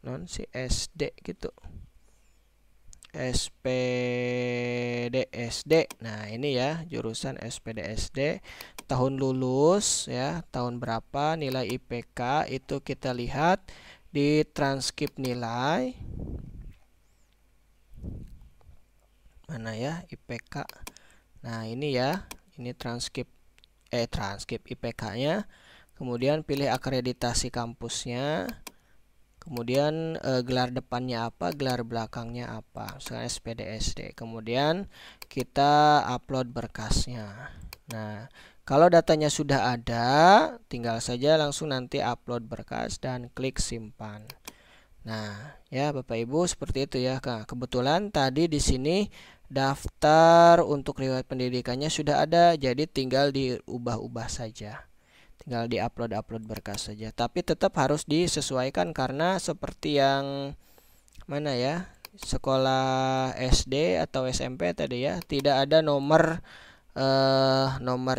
non si SD gitu. SPDSD. Nah, ini ya jurusan SPDSD. Tahun lulus ya, tahun berapa, nilai IPK itu kita lihat di transkrip nilai. Mana ya IPK? Nah, ini ya. Ini transkrip IPK-nya. Kemudian pilih akreditasi kampusnya. Kemudian gelar depannya apa, gelar belakangnya apa, misalnya SPDSD. Kemudian kita upload berkasnya. Nah, kalau datanya sudah ada, tinggal saja langsung nanti upload berkas dan klik simpan. Nah, ya Bapak Ibu seperti itu ya. Nah, kebetulan tadi di sini daftar untuk riwayat pendidikannya sudah ada, jadi tinggal diubah-ubah saja. Tinggal diupload berkas saja. Tapi tetap harus disesuaikan karena seperti yang mana ya, sekolah SD atau SMP tadi ya, tidak ada nomor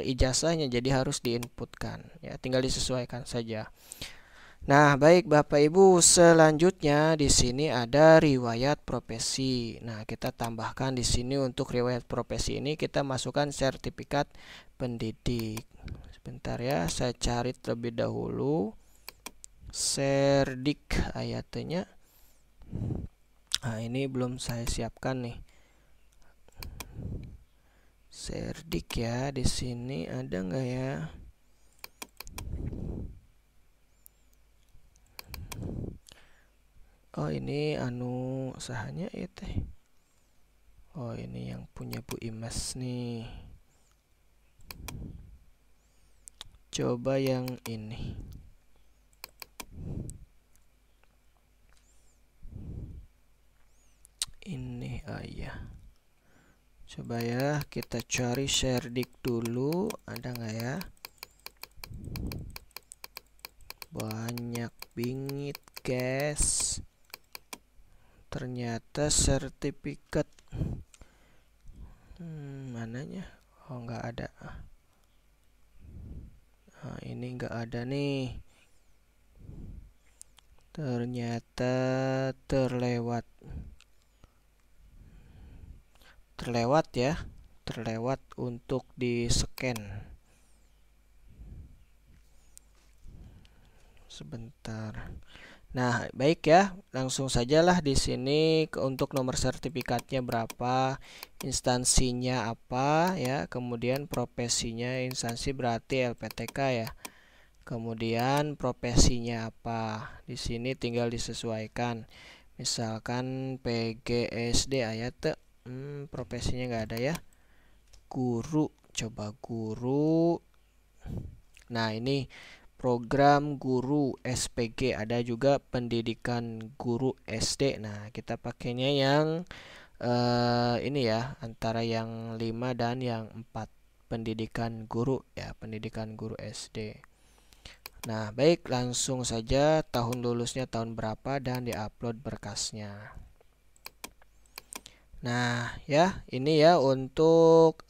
ijazahnya, jadi harus diinputkan ya, tinggal disesuaikan saja. Nah, baik Bapak Ibu, selanjutnya di sini ada riwayat profesi. Nah, kita tambahkan di sini untuk riwayat profesi ini kita masukkan sertifikat pendidik. Sebentar ya, saya cari terlebih dahulu serdik ayatnya. Nah, ini belum saya siapkan nih. Serdik ya, di sini ada nggak ya? Oh ini anu sahanya teh. Oh ini yang punya Bu Imas nih. Coba yang ini. Ini iya. Coba ya kita cari Sherdik dulu, ada nggak ya? Banyak bingit guys. Ternyata sertifikat mananya? Oh nggak ada. Nah, ini nggak ada nih. Ternyata terlewat ya, terlewat untuk di scan. Sebentar. Nah, baik ya, langsung sajalah di sini untuk nomor sertifikatnya berapa, instansinya apa ya, kemudian profesinya, instansi berarti LPTK ya. Kemudian profesinya apa? Di sini tinggal disesuaikan. Misalkan PGSD ayat profesinya nggak ada ya. Guru, coba guru. Nah, ini program guru SPG, ada juga pendidikan guru SD. Nah, kita pakainya yang ini ya, antara yang 5 dan yang 4. Pendidikan guru ya, pendidikan guru SD. Nah, baik, langsung saja tahun lulusnya tahun berapa dan diupload berkasnya. Nah, ya, ini ya untuk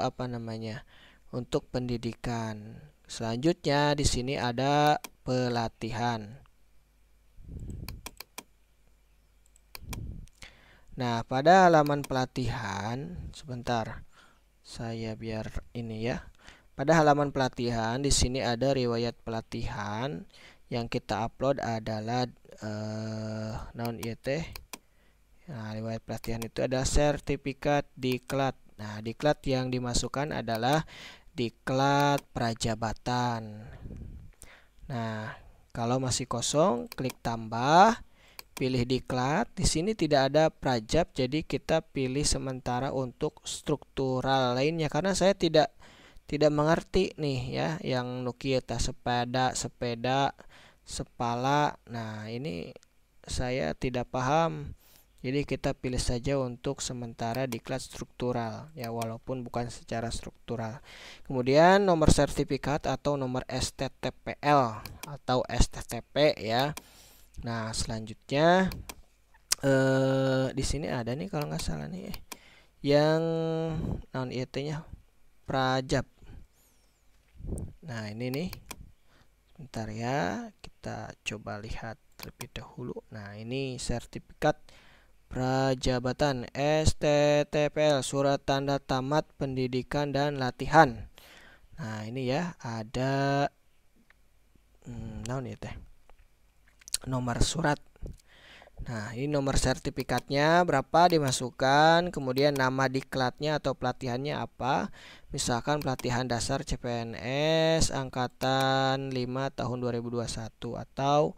apa namanya? Untuk pendidikan. Selanjutnya di sini ada pelatihan. Nah, pada halaman pelatihan, sebentar. Saya biar ini ya. Pada halaman pelatihan di sini ada riwayat pelatihan yang kita upload adalah naon ieu teh. Nah, riwayat pelatihan itu adalah sertifikat diklat. Nah, diklat yang dimasukkan adalah diklat prajabatan. Nah, kalau masih kosong, klik tambah, pilih diklat. Di sini tidak ada prajab, jadi kita pilih sementara untuk struktural lainnya karena saya tidak mengerti nih ya yang nukieta sepeda, sepala. Nah, ini saya tidak paham. Jadi kita pilih saja untuk sementara diklat struktural ya, walaupun bukan secara struktural. Kemudian nomor sertifikat atau nomor STTPL atau STTP ya. Nah, selanjutnya di sini ada nih kalau nggak salah nih yang non IT-nya prajab. Nah, ini nih. Bentar ya, kita coba lihat terlebih dahulu. Nah, ini sertifikat prajabatan STTPL, surat tanda tamat pendidikan dan latihan. Nah, ini ya ada nomor surat. Nah, ini nomor sertifikatnya berapa dimasukkan, kemudian nama diklatnya atau pelatihannya apa. Misalkan pelatihan dasar CPNS angkatan 5 tahun 2021 atau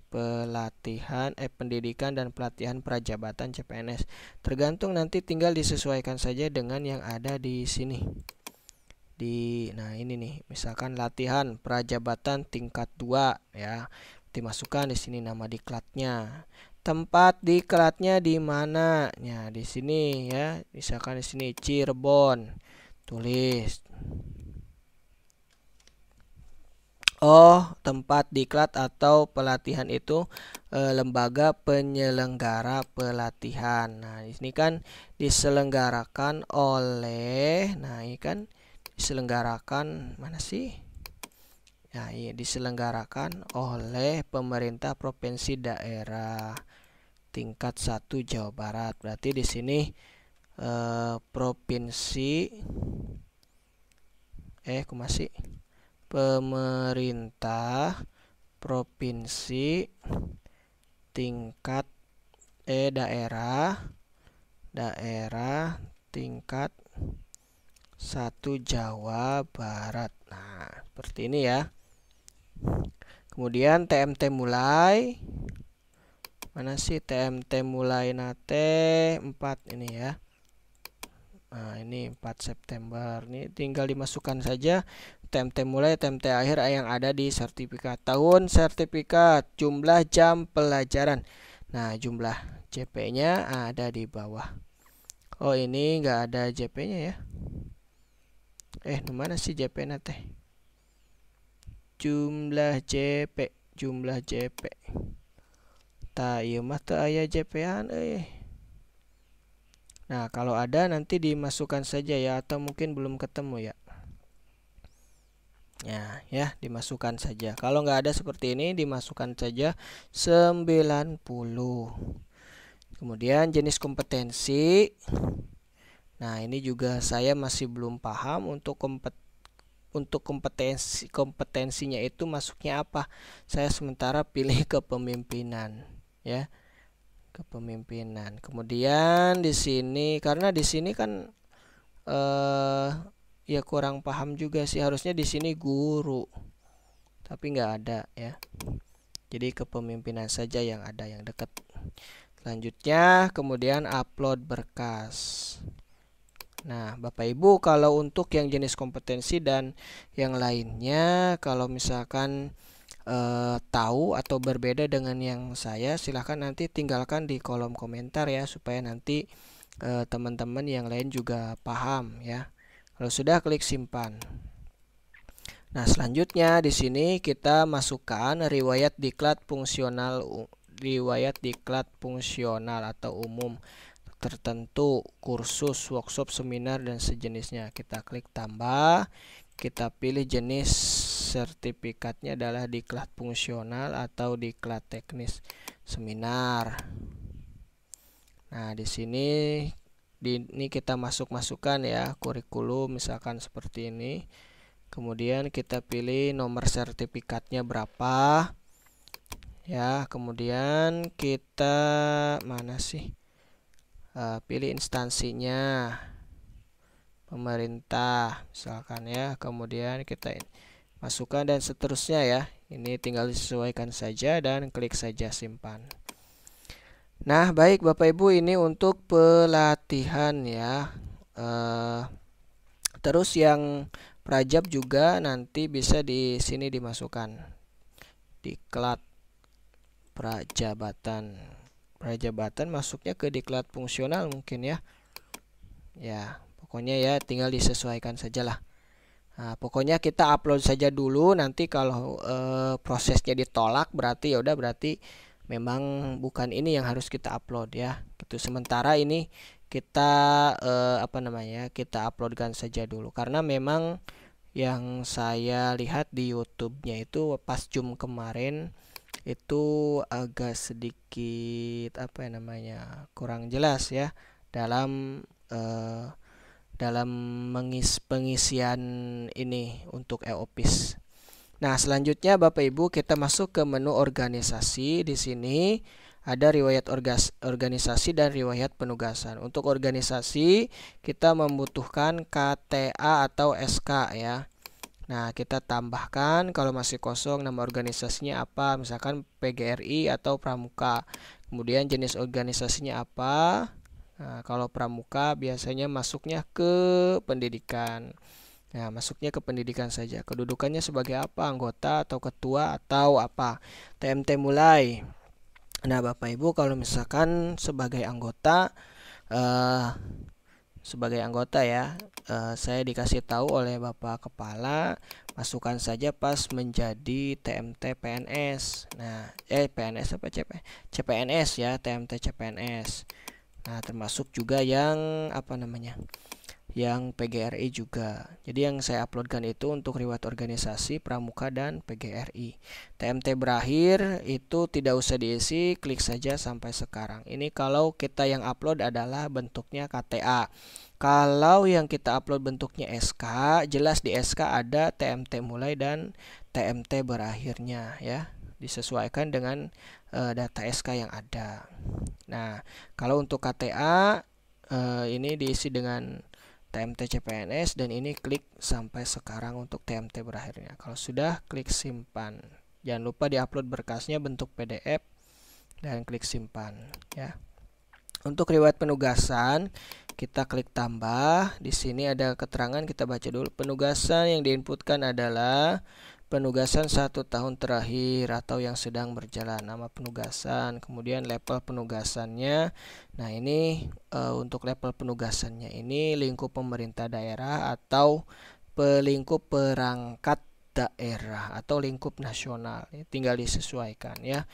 pelatihan pendidikan dan pelatihan prajabatan CPNS. Tergantung, nanti tinggal disesuaikan saja dengan yang ada di sini. Nah, ini nih, misalkan latihan prajabatan tingkat 2 ya. Dimasukkan di sini nama diklatnya. Tempat diklatnya di mana? Ya, di sini ya. Misalkan di sini Cirebon. Tulis. Oh, tempat diklat atau pelatihan itu lembaga penyelenggara pelatihan. Nah, di sini kan diselenggarakan oleh, nah ini kan diselenggarakan mana sih? Ya, iya, diselenggarakan oleh pemerintah provinsi daerah tingkat 1 Jawa Barat. Berarti di sini provinsi masih pemerintah provinsi tingkat daerah tingkat 1 Jawa Barat. Nah, seperti ini ya. Kemudian TMT mulai. Mana sih TMT mulai nate 4 ini ya. Nah, ini 4 September. Ini tinggal dimasukkan saja TMT mulai, TMT akhir yang ada di sertifikat. Tahun sertifikat, jumlah jam pelajaran. Nah, jumlah JP-nya ada di bawah. Oh, ini nggak ada JP-nya ya. Mana sih JP-nya teh? Jumlah JP. Tah, ieu mah teu aya JP-an euy. Nah, kalau ada nanti dimasukkan saja ya, atau mungkin belum ketemu ya. Ya, dimasukkan saja. Kalau nggak ada seperti ini, dimasukkan saja 90. Kemudian jenis kompetensi. Nah, ini juga saya masih belum paham untuk kompetensinya itu masuknya apa. Saya sementara pilih kepemimpinan ya. Kepemimpinan. Kemudian di sini karena di sini kan ya kurang paham juga sih, harusnya di sini guru. Tapi nggak ada ya. Jadi kepemimpinan saja yang ada yang dekat. Selanjutnya kemudian upload berkas. Nah, Bapak Ibu, kalau untuk yang jenis kompetensi dan yang lainnya, kalau misalkan tahu atau berbeda dengan yang saya, silahkan nanti tinggalkan di kolom komentar ya, supaya nanti teman-teman yang lain juga paham ya. Kalau sudah, klik simpan. Nah, selanjutnya di sini kita masukkan riwayat diklat fungsional atau umum tertentu, kursus, workshop, seminar dan sejenisnya. Kita klik tambah. Kita pilih jenis sertifikatnya adalah diklat fungsional atau diklat teknis seminar. Nah, di sini ini kita masukkan ya kurikulum misalkan seperti ini. Kemudian kita pilih nomor sertifikatnya berapa. Ya, kemudian kita mana sih? Pilih instansinya. Pemerintah misalkan ya, kemudian kita masukkan dan seterusnya ya. Ini tinggal disesuaikan saja dan klik saja simpan. Nah, baik Bapak Ibu, ini untuk pelatihan ya. Terus yang prajab juga nanti bisa di sini dimasukkan diklat prajabatan masuknya ke diklat fungsional mungkin ya. Ya, pokoknya ya tinggal disesuaikan sajalah. Nah, pokoknya kita upload saja dulu, nanti kalau prosesnya ditolak berarti ya udah, berarti memang bukan ini yang harus kita upload ya. Gitu. Sementara ini kita kita uploadkan saja dulu karena memang yang saya lihat di YouTube-nya itu pas Zoom kemarin itu agak sedikit kurang jelas ya dalam pengisian ini untuk e-office. Nah, selanjutnya Bapak Ibu kita masuk ke menu organisasi. Di sini ada riwayat organisasi dan riwayat penugasan. Untuk organisasi kita membutuhkan KTA atau SK ya. Nah, kita tambahkan kalau masih kosong nama organisasinya apa, misalkan PGRI atau Pramuka. Kemudian jenis organisasinya apa. Nah, kalau Pramuka biasanya masuknya ke pendidikan. Nah, masuknya ke pendidikan saja. Kedudukannya sebagai apa? Anggota atau ketua atau apa? TMT mulai. Nah, Bapak Ibu kalau misalkan sebagai anggota ya, saya dikasih tahu oleh Bapak Kepala, masukkan saja pas menjadi TMT PNS. Nah, PNS apa CPNS ya, TMT CPNS. Nah, termasuk juga yang yang PGRI juga. Jadi yang saya uploadkan itu untuk riwayat organisasi, pramuka dan PGRI. TMT berakhir itu tidak usah diisi, klik saja sampai sekarang. Ini kalau kita yang upload adalah bentuknya KTA. Kalau yang kita upload bentuknya SK, jelas di SK ada TMT mulai dan TMT berakhirnya ya. Disesuaikan dengan data SK yang ada. Nah, kalau untuk KTA ini diisi dengan TMT CPNS dan ini klik sampai sekarang untuk TMT berakhirnya. Kalau sudah, klik simpan Jangan lupa diupload berkasnya bentuk PDF dan klik simpan ya. Untuk riwayat penugasan, kita klik tambah. Di sini ada keterangan, kita baca dulu. Penugasan yang diinputkan adalah penugasan 1 tahun terakhir atau yang sedang berjalan. Nama penugasan, kemudian level penugasannya. Nah, ini untuk level penugasannya ini lingkup pemerintah daerah atau pelingkup perangkat daerah atau lingkup nasional. Tinggal disesuaikan ya.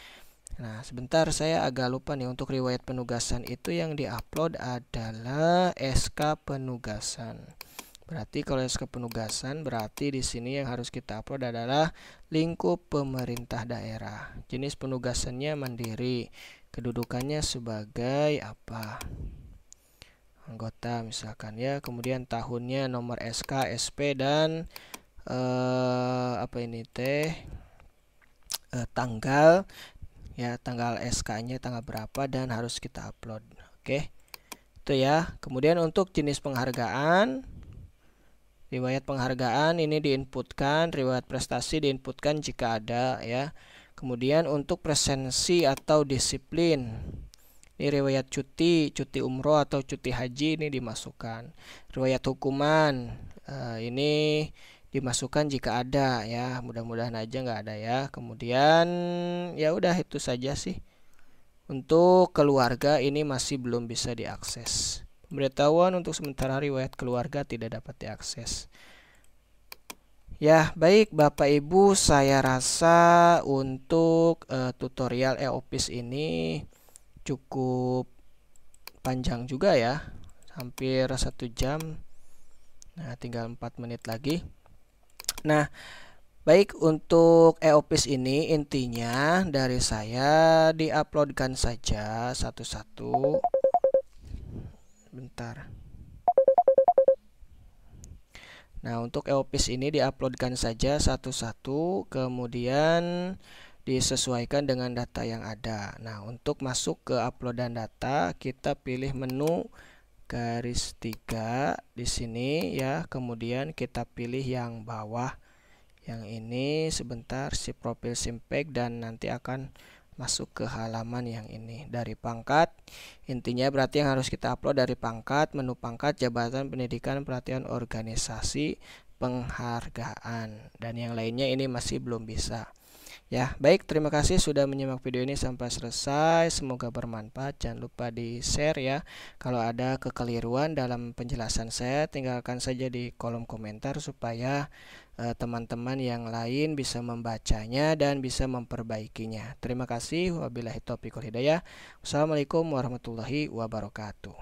Nah, sebentar, saya agak lupa nih, untuk riwayat penugasan itu yang diupload adalah SK penugasan. Berarti kalau SK penugasan, berarti di sini yang harus kita upload adalah lingkup pemerintah daerah. Jenis penugasannya mandiri. Kedudukannya sebagai apa? Anggota misalkan ya. Kemudian tahunnya, nomor SK, SP, dan apa ini teh? Tanggal ya, tanggal SK-nya tanggal berapa dan harus kita upload. Oke. Itu ya. Kemudian untuk jenis penghargaan, riwayat penghargaan ini diinputkan, riwayat prestasi diinputkan jika ada ya. Kemudian untuk presensi atau disiplin, ini riwayat cuti umroh atau cuti haji ini dimasukkan. Riwayat hukuman ini dimasukkan jika ada ya, mudah-mudahan aja nggak ada ya. Kemudian ya udah itu saja sih. Untuk keluarga ini masih belum bisa diakses. Pemberitahuan untuk sementara riwayat keluarga tidak dapat diakses. Ya, baik Bapak Ibu, saya rasa untuk tutorial e-office ini cukup panjang juga ya, hampir 1 jam. Nah, tinggal 4 menit lagi. Nah, baik, untuk e-office ini intinya dari saya diuploadkan saja satu-satu. Bentar. Nah, untuk e-office ini diuploadkan saja satu-satu, kemudian disesuaikan dengan data yang ada. Nah, untuk masuk ke uploadan data, kita pilih menu garis 3 di sini ya, kemudian kita pilih yang bawah yang ini, sebentar, si profil simpek, dan nanti akan masuk ke halaman yang ini dari pangkat. Intinya berarti yang harus kita upload dari pangkat, menu pangkat, jabatan, pendidikan, pelatihan, organisasi, penghargaan, dan yang lainnya ini masih belum bisa. Ya, baik, terima kasih sudah menyimak video ini sampai selesai. Semoga bermanfaat. Jangan lupa di-share ya. Kalau ada kekeliruan dalam penjelasan saya, tinggalkan saja di kolom komentar supaya teman-teman yang lain bisa membacanya dan bisa memperbaikinya. Terima kasih. Wabillahi taufiq wal hidayah. Wassalamualaikum warahmatullahi wabarakatuh.